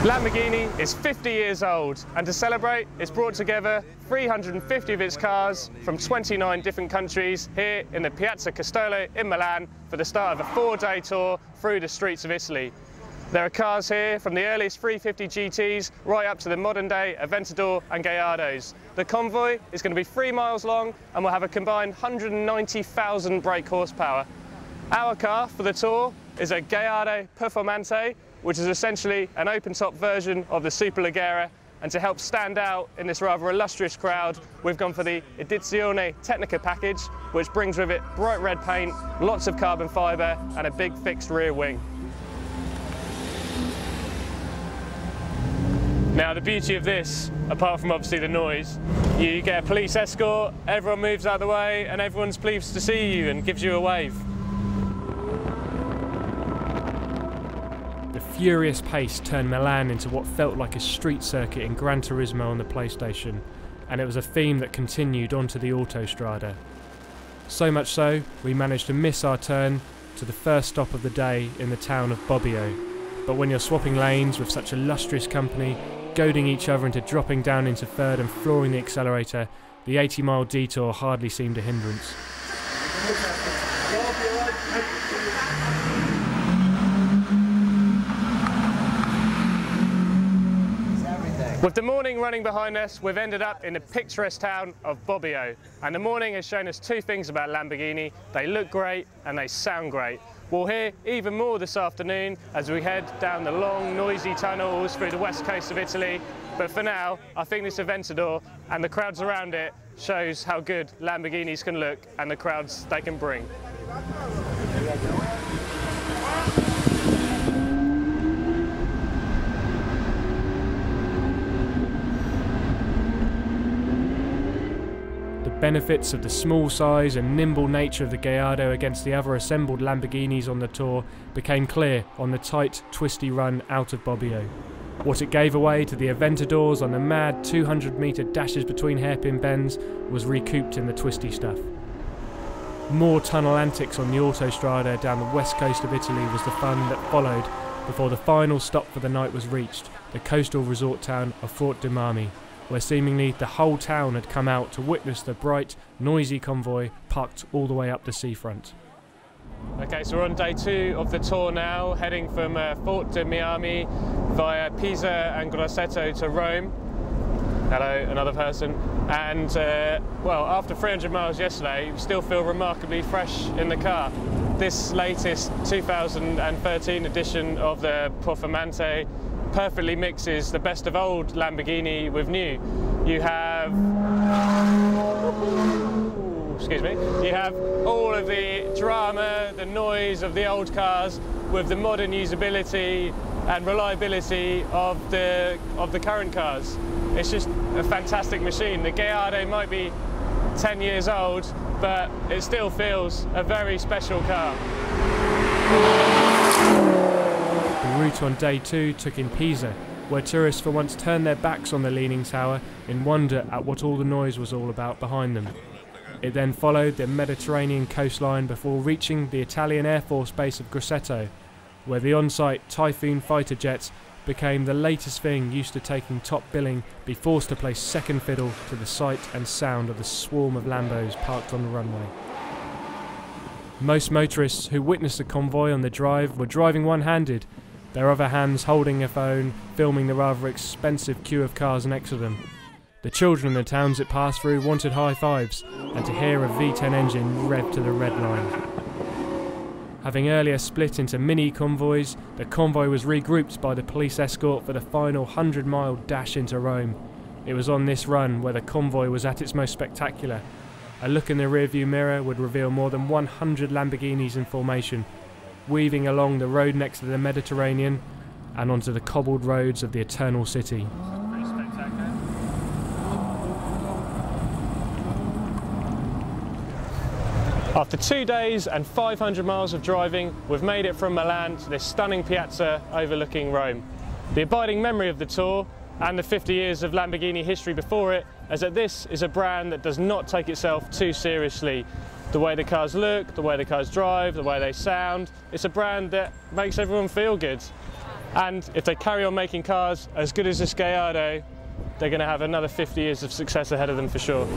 Lamborghini is 50 years old, and to celebrate, it's brought together 350 of its cars from 29 different countries here in the Piazza Castello in Milan for the start of a 4-day tour through the streets of Italy. There are cars here from the earliest 350 GTs right up to the modern-day Aventador and Gallardos. The convoy is going to be 3 miles long and will have a combined 190,000 brake horsepower. Our car for the tour is a Gallardo Performante, which is essentially an open-top version of the Superleggera, and to help stand out in this rather illustrious crowd, we've gone for the Edizione Tecnica package, which brings with it bright red paint, lots of carbon fibre and a big fixed rear wing. Now the beauty of this, apart from obviously the noise, you get a police escort, everyone moves out of the way and everyone's pleased to see you and gives you a wave. The furious pace turned Milan into what felt like a street circuit in Gran Turismo on the PlayStation, and it was a theme that continued onto the Autostrada. So much so, we managed to miss our turn to the first stop of the day in the town of Bobbio. But when you're swapping lanes with such illustrious company, goading each other into dropping down into third and flooring the accelerator, the 80-mile detour hardly seemed a hindrance. With the morning running behind us, we've ended up in the picturesque town of Bobbio. And the morning has shown us two things about Lamborghini: they look great and they sound great. We'll hear even more this afternoon as we head down the long, noisy tunnels through the west coast of Italy. But for now, I think this Aventador and the crowds around it shows how good Lamborghinis can look and the crowds they can bring. The benefits of the small size and nimble nature of the Gallardo against the other assembled Lamborghinis on the tour became clear on the tight, twisty run out of Bobbio. What it gave away to the Aventadors on the mad 200-metre dashes between hairpin bends was recouped in the twisty stuff. More tunnel antics on the Autostrada down the west coast of Italy was the fun that followed before the final stop for the night was reached, the coastal resort town of Fort de Marmi, where seemingly the whole town had come out to witness the bright, noisy convoy parked all the way up the seafront. Okay, so we're on day 2 of the tour now, heading from Fort de Miami via Pisa and Grosseto to Rome. Hello, another person. And, well, after 300 miles yesterday, we still feel remarkably fresh in the car. This latest 2013 edition of the Performante perfectly mixes the best of old Lamborghini with new. You have, excuse me, you have all of the drama, the noise of the old cars with the modern usability and reliability of the current cars. It's just a fantastic machine. The Gallardo might be 10 years old, but it still feels a very special car. The route on day 2 took in Pisa, where tourists for once turned their backs on the Leaning Tower in wonder at what all the noise was all about behind them. It then followed the Mediterranean coastline before reaching the Italian Air Force base of Grosseto, where the on-site Typhoon fighter jets became the latest thing used to taking top billing, be forced to play second fiddle to the sight and sound of the swarm of Lambos parked on the runway. Most motorists who witnessed the convoy on the drive were driving one-handed, their other hands holding a phone, filming the rather expensive queue of cars next to them. The children in the towns it passed through wanted high fives, and to hear a V10 engine rev to the red line. Having earlier split into mini convoys, the convoy was regrouped by the police escort for the final 100-mile dash into Rome. It was on this run where the convoy was at its most spectacular. A look in the rearview mirror would reveal more than 100 Lamborghinis in formation, weaving along the road next to the Mediterranean and onto the cobbled roads of the Eternal City. Pretty spectacular. After 2 days and 500 miles of driving, we've made it from Milan to this stunning piazza overlooking Rome. The abiding memory of the tour and the 50 years of Lamborghini history before it is that this is a brand that does not take itself too seriously. The way the cars look, the way the cars drive, the way they sound, it's a brand that makes everyone feel good. And if they carry on making cars as good as this Gallardo, they're going to have another 50 years of success ahead of them for sure.